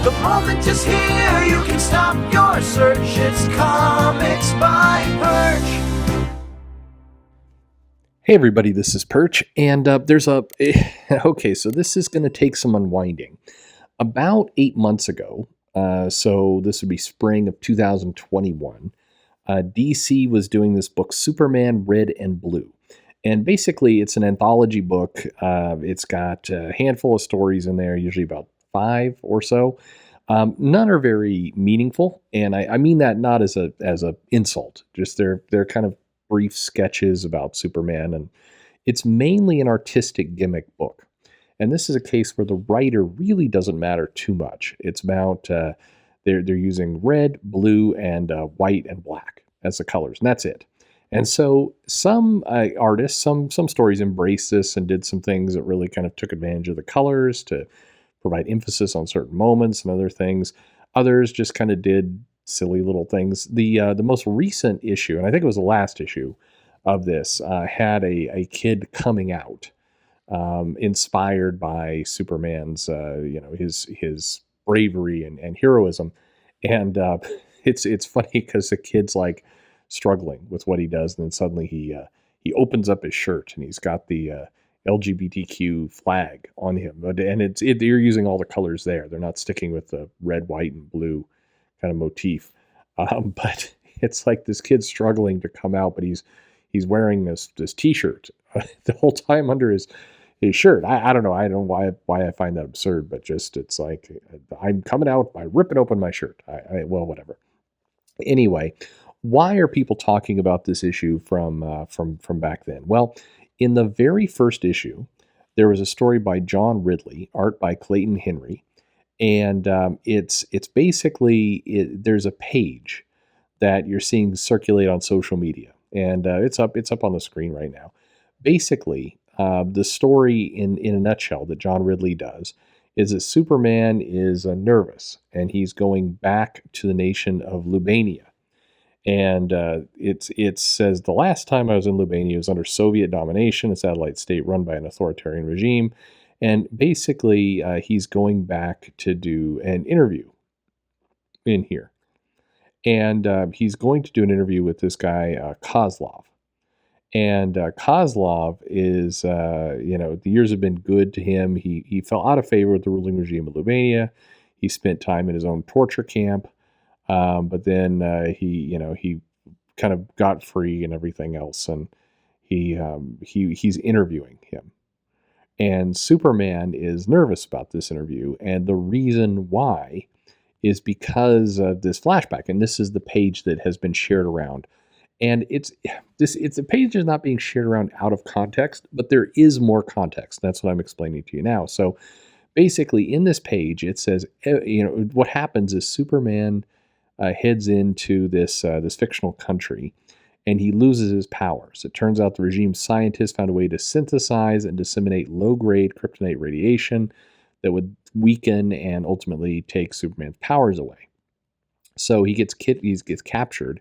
The moment is here, you can stop your search. It's Comics by Perch. Hey everybody, this is Perch, and okay, so this is going to take some unwinding. About 8 months ago, so this would be spring of 2021, DC was doing this book, Superman Red and Blue. And basically, it's an anthology book. It's got a handful of stories in there, usually about 5 or so. None are very meaningful, and I mean that not as a insult. Just they're kind of brief sketches about Superman, and it's mainly an artistic gimmick book. And this is a case where the writer really doesn't matter too much. It's about they're using red, blue, and white and black as the colors, and that's it. And so some artists, some stories embraced this and did some things that really kind of took advantage of the colors to provide emphasis on certain moments and other things. Others just kind of did silly little things. The most recent issue, and I think it was the last issue of this, had a kid coming out, inspired by Superman's his bravery and heroism, and it's funny because the kid's like struggling with what he does, and then suddenly he opens up his shirt and he's got the LGBTQ flag on him, and they're using all the colors there. They're not sticking with the red, white, and blue kind of motif, but it's like this kid's struggling to come out, but he's wearing this T-shirt the whole time under his shirt. I don't know. I don't know why I find that absurd, but just it's like I'm coming out by ripping open my shirt. Well, whatever. Anyway, why are people talking about this issue from back then? Well, in the very first issue, there was a story by John Ridley, art by Clayton Henry, and it's basically there's a page that you're seeing circulate on social media, and it's up on the screen right now. Basically, the story in a nutshell that John Ridley does is that Superman is nervous, and he's going back to the nation of Lubania. And it says, the last time I was in Lubania was under Soviet domination, a satellite state run by an authoritarian regime. And basically, he's going back to do an interview in here. And he's going to do an interview with this guy, Kozlov. And Kozlov is, the years have been good to him. He fell out of favor with the ruling regime of Lubania. He spent time in his own torture camp. But then he kind of got free and everything else, and he's interviewing him. And Superman is nervous about this interview, and the reason why is because of this flashback. And this is the page that has been shared around. And it's a page that's not being shared around out of context, but there is more context. That's what I'm explaining to you now. So basically, in this page, it says, what happens is Superman heads into this fictional country, and he loses his powers. It turns out the regime's scientists found a way to synthesize and disseminate low-grade kryptonite radiation that would weaken and ultimately take Superman's powers away. So he gets captured,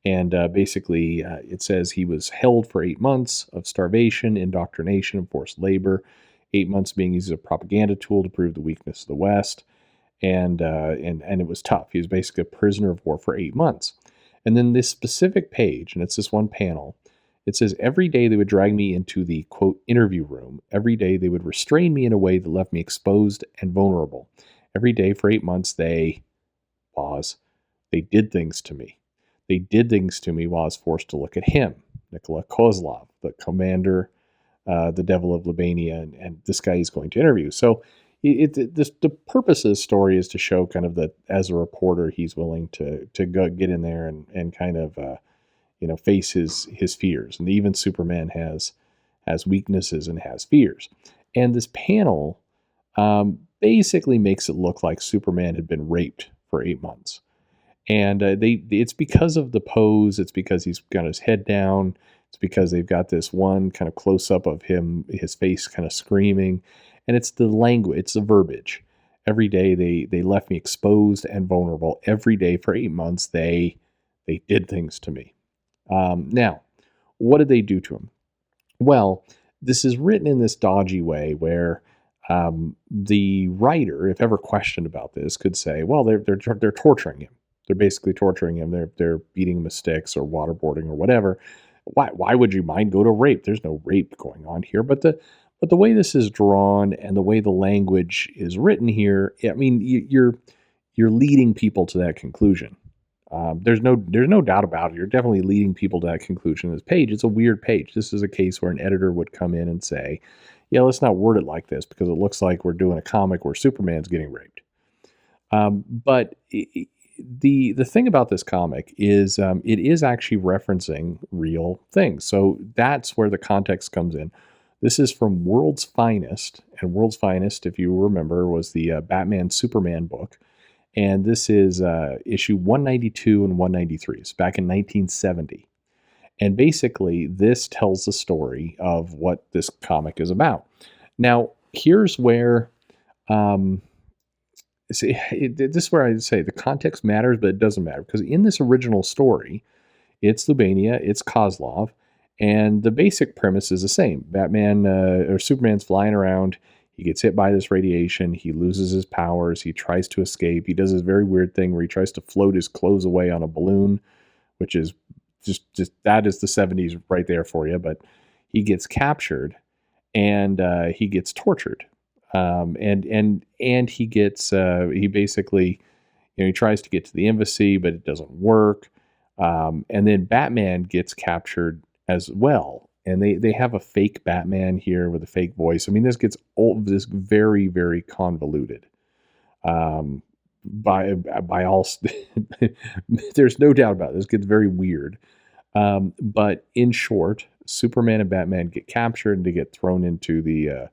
and basically it says he was held for 8 months of starvation, indoctrination, and forced labor. 8 months being used as a propaganda tool to prove the weakness of the West. And it was tough. He was basically a prisoner of war for 8 months. And then this specific page, and it's this one panel, it says, every day they would drag me into the, quote, interview room. Every day they would restrain me in a way that left me exposed and vulnerable. Every day for 8 months they did things to me. They did things to me while I was forced to look at him, Nikola Kozlov, the commander, the devil of Lubania, and this guy he's going to interview. So the purpose of the story is to show kind of that as a reporter, he's willing to go get in there and kind of face his fears. And even Superman has weaknesses and has fears. And this panel basically makes it look like Superman had been raped for 8 months. And it's because of the pose. It's because he's got his head down. It's because they've got this one kind of close up of him, his face kind of screaming. And it's the language, it's the verbiage. Every day they left me exposed and vulnerable. Every day for 8 months, they did things to me. Now, what did they do to him? Well, this is written in this dodgy way where The writer, if ever questioned about this, could say, "Well, they're torturing him. They're basically torturing him. They're beating him with sticks or waterboarding or whatever. Why would you mind go to rape? There's no rape going on here." But the way this is drawn and the way the language is written here, I mean, you're leading people to that conclusion. There's no doubt about it. You're definitely leading people to that conclusion. This page, it's a weird page. This is a case where an editor would come in and say, "Yeah, let's not word it like this because it looks like we're doing a comic where Superman's getting raped." But the thing about this comic is it is actually referencing real things. So that's where the context comes in. This is from World's Finest, and World's Finest, if you remember, was the Batman Superman book. And this is issue 192 and 193. It's back in 1970. And basically, this tells the story of what this comic is about. Now, here's where, this is where I say the context matters, but it doesn't matter. Because in this original story, it's Lubania, it's Kozlov, and the basic premise is the same. Batman or Superman's flying around. He gets hit by this radiation. He loses his powers. He tries to escape. He does this very weird thing where he tries to float his clothes away on a balloon, which is just that is the 70s right there for you. But he gets captured and he gets tortured. And he gets he basically, he tries to get to the embassy, but it doesn't work. And then Batman gets captured as well. And they have a fake Batman here with a fake voice. I mean, this gets this very, very convoluted. By all, there's no doubt about it. This gets very weird. But in short, Superman and Batman get captured and they get thrown into the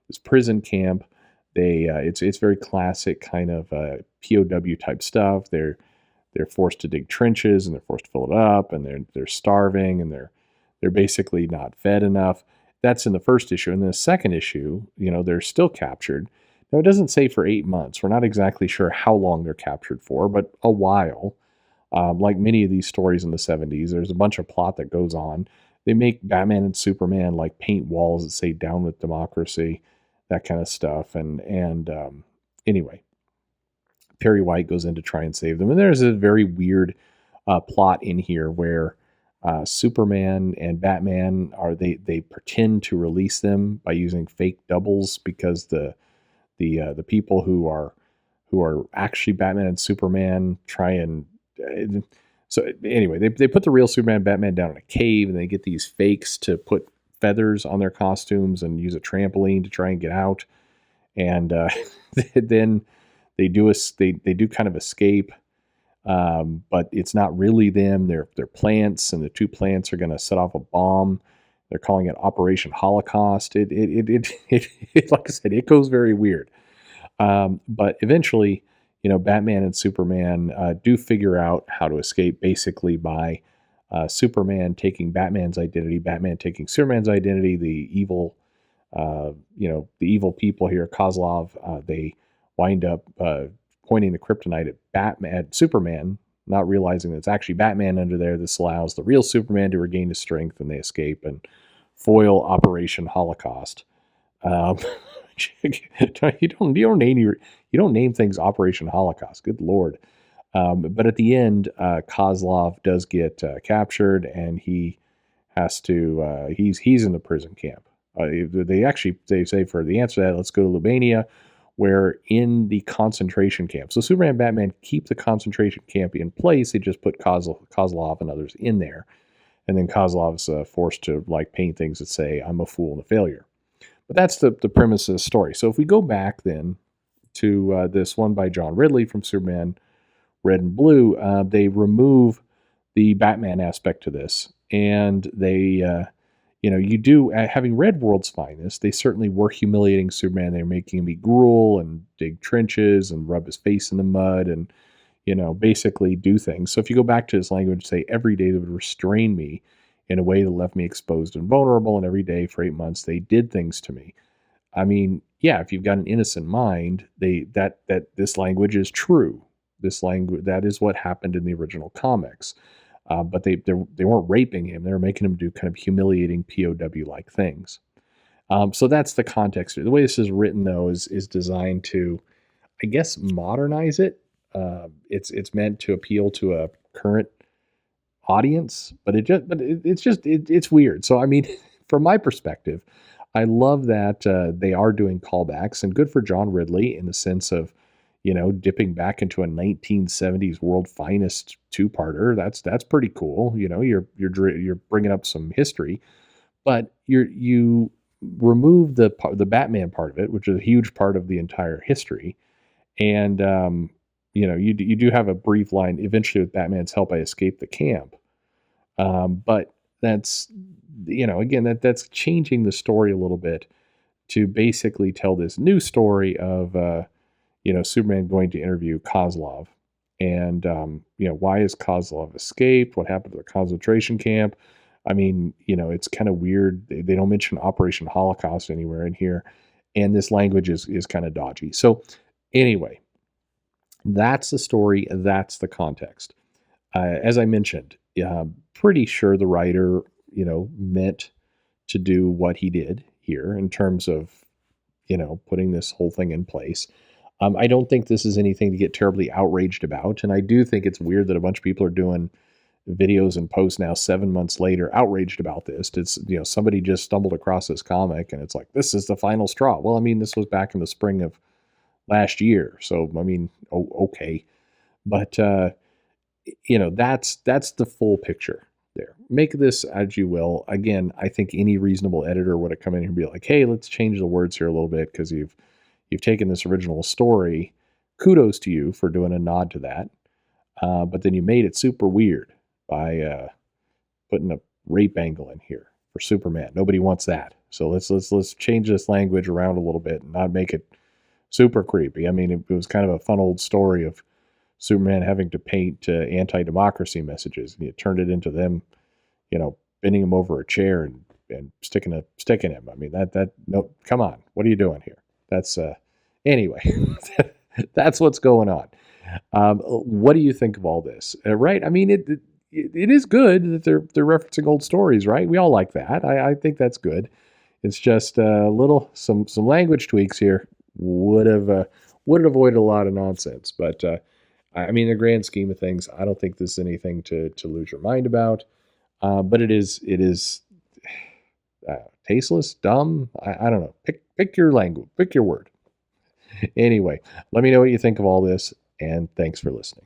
this prison camp. It's very classic kind of POW type stuff. They're forced to dig trenches and they're forced to fill it up, and they're starving and they're basically not fed enough. That's in the first issue. And then the second issue, they're still captured. Now, it doesn't say for 8 months. We're not exactly sure how long they're captured for, but a while. Like many of these stories in the 70s, there's a bunch of plot that goes on. They make Batman and Superman like paint walls that say "Down with Democracy," that kind of stuff. And anyway, Perry White goes in to try and save them. And there's a very weird plot in here where Superman and Batman they pretend to release them by using fake doubles because the people who are actually Batman and Superman try and so anyway, they put the real Superman and Batman down in a cave, and they get these fakes to put feathers on their costumes and use a trampoline to try and get out. And then they do kind of escape, but it's not really them. They're plants, and the two plants are going to set off a bomb. They're calling it Operation Holocaust. It like I said, it goes very weird. But eventually, Batman and Superman do figure out how to escape, basically by Superman taking Batman's identity, Batman taking Superman's identity. The evil people here, Kozlov, they wind up pointing the kryptonite at Superman, not realizing that it's actually Batman under there. This allows the real Superman to regain his strength, and they escape and foil Operation Holocaust. You don't name things Operation Holocaust. Good Lord. But at the end, Kozlov does get captured, and he has to. He's in the prison camp. They say for the answer to that, let's go to Lubania, where in the concentration camp. So Superman and Batman keep the concentration camp in place. They just put Kozlov and others in there, and then Kozlov's forced to paint things that say "I'm a fool and a failure." But that's the premise of the story. So if we go back then to this one by John Ridley from Superman Red and Blue, they remove the Batman aspect to this. And they, having read World's Finest, they certainly were humiliating Superman. They were making him eat gruel and dig trenches and rub his face in the mud and, basically do things. So if you go back to his language, say, every day they would restrain me in a way that left me exposed and vulnerable, and every day for 8 months they did things to me. I mean, yeah, if you've got an innocent mind, that this language is true. This language, that is what happened in the original comics. But they weren't raping him; they were making him do kind of humiliating POW like things. So that's the context. The way this is written, though, is designed to, I guess, modernize it. It's meant to appeal to a current audience, but it's weird. So I mean, from my perspective, I love that they are doing callbacks, and good for John Ridley in the sense of, dipping back into a 1970s world finest two-parter. That's pretty cool. You're bringing up some history, but you remove the Batman part of it, which is a huge part of the entire history, and you do have a brief line eventually with Batman's help. I escape the camp, but that's again that's changing the story a little bit to basically tell this new story of Superman going to interview Kozlov, and why is Kozlov escaped? What happened to the concentration camp? I mean, it's kind of weird. They don't mention Operation Holocaust anywhere in here, and this language is kind of dodgy. So anyway, that's the story. That's the context. As I mentioned, pretty sure the writer, meant to do what he did here in terms of, putting this whole thing in place. I don't think this is anything to get terribly outraged about, and I do think it's weird that a bunch of people are doing videos and posts now 7 months later outraged about this. It's somebody just stumbled across this comic and it's like, this is the final straw. Well, I mean, this was back in the spring of last year, so I mean, okay, but that's the full picture there. Make this as you will. Again, I think any reasonable editor would have come in here and be like, hey, let's change the words here a little bit because you've taken this original story. Kudos to you for doing a nod to that, but then you made it super weird by putting a rape angle in here for Superman. Nobody wants that. So let's change this language around a little bit and not make it super creepy. I mean, it was kind of a fun old story of Superman having to paint anti-democracy messages, and you turned it into them, bending him over a chair and sticking a stick in him. I mean, that no, come on, what are you doing here? That's anyway, that's what's going on. What do you think of all this? Right? I mean, it is good that they're referencing old stories, right? We all like that. I think that's good. It's just a little some language tweaks here would have avoided a lot of nonsense. But I mean, in the grand scheme of things, I don't think this is anything to lose your mind about. But it is tasteless, dumb. I don't know. Pick your language, pick your word. Anyway, let me know what you think of all this, and thanks for listening.